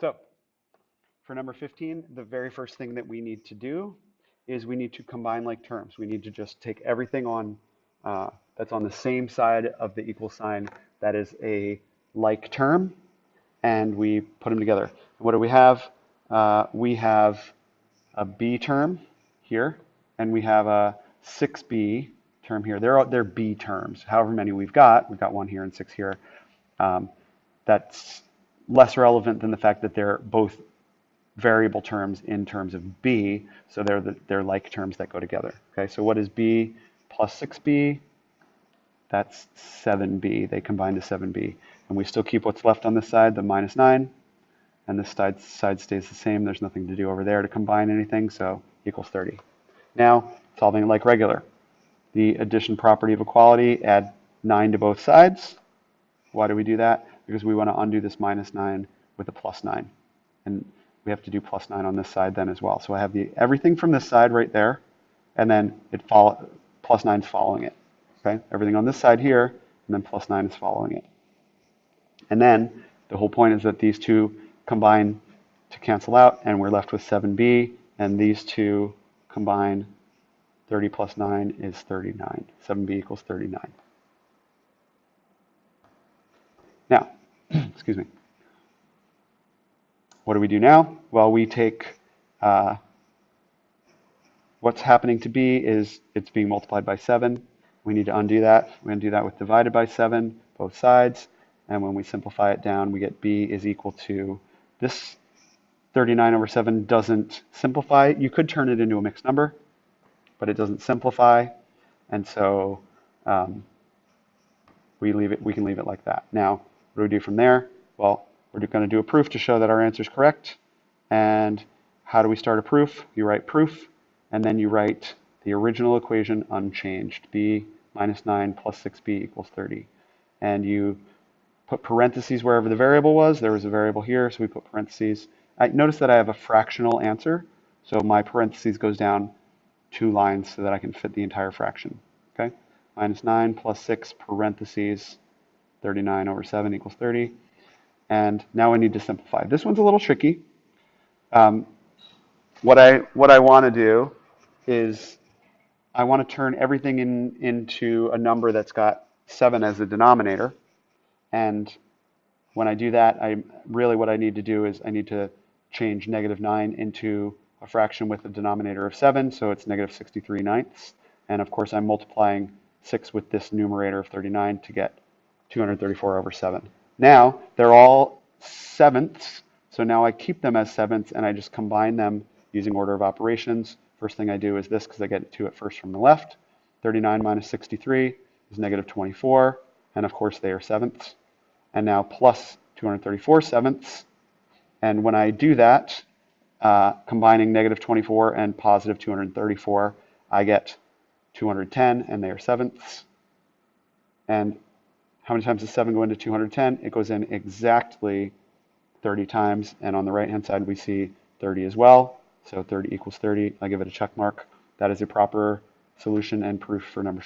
So for number 15, the very first thing that we need to do is we need to combine like terms. We need to just take everything on that's on the same side of the equal sign that is a like term, and we put them together. What do we have? We have a b term here, and we have a 6b term here. They're b terms. However many we've got one here and 6 here. That's less relevant than the fact that they're both variable terms in terms of b, so they're like terms that go together. Okay, so what is b plus 6b? That's 7b. They combine to 7b. And we still keep what's left on this side, the minus 9. And this side stays the same. There's nothing to do over there to combine anything, so equals 30. Now, solving like regular. The addition property of equality, add 9 to both sides. Why do we do that? Because we want to undo this minus 9 with a plus 9. And we have to do plus 9 on this side then as well. So I have everything from this side right there, and then plus 9 is following it. Okay? Everything on this side here, and then plus 9 is following it. And then the whole point is that these two combine to cancel out, and we're left with 7b, and these two combine. 30 plus 9 is 39. 7b equals 39. Now, excuse me. What do we do now? Well, we take what's happening to b is it's being multiplied by 7. We need to undo that. We undo that with divided by 7, both sides. And when we simplify it down, we get b is equal to this 39 over 7 doesn't simplify. You could turn it into a mixed number, but it doesn't simplify. And so we can leave it like that. Now, what do we do from there? Well, we're going to do a proof to show that our answer is correct. And how do we start a proof? You write proof, and then you write the original equation unchanged. b minus 9 plus 6b equals 30. And you put parentheses wherever the variable was. There was a variable here, so we put parentheses. Notice that I have a fractional answer, so my parentheses goes down 2 lines so that I can fit the entire fraction. Okay, minus 9 plus 6 parentheses 39 over 7 equals 30. And now I need to simplify. This one's a little tricky. What I want to do is I want to turn everything into a number that's got 7 as the denominator. And when I do that, what I need to do is I need to change negative 9 into a fraction with a denominator of 7, so it's negative 63 ninths. And of course, I'm multiplying 6 with this numerator of 39 to get 234 over 7. Now, they're all sevenths, so now I keep them as sevenths, and I just combine them using order of operations. First thing I do is this, because I get to it first from the left. 39 minus 63 is negative 24, and of course, they are sevenths. And now plus 234 sevenths. And when I do that, combining negative 24 and positive 234, I get 210, and they are sevenths. And how many times does 7 go into 210? It goes in exactly 30 times. And on the right-hand side, we see 30 as well. So 30 equals 30. I give it a check mark. That is a proper solution and proof for number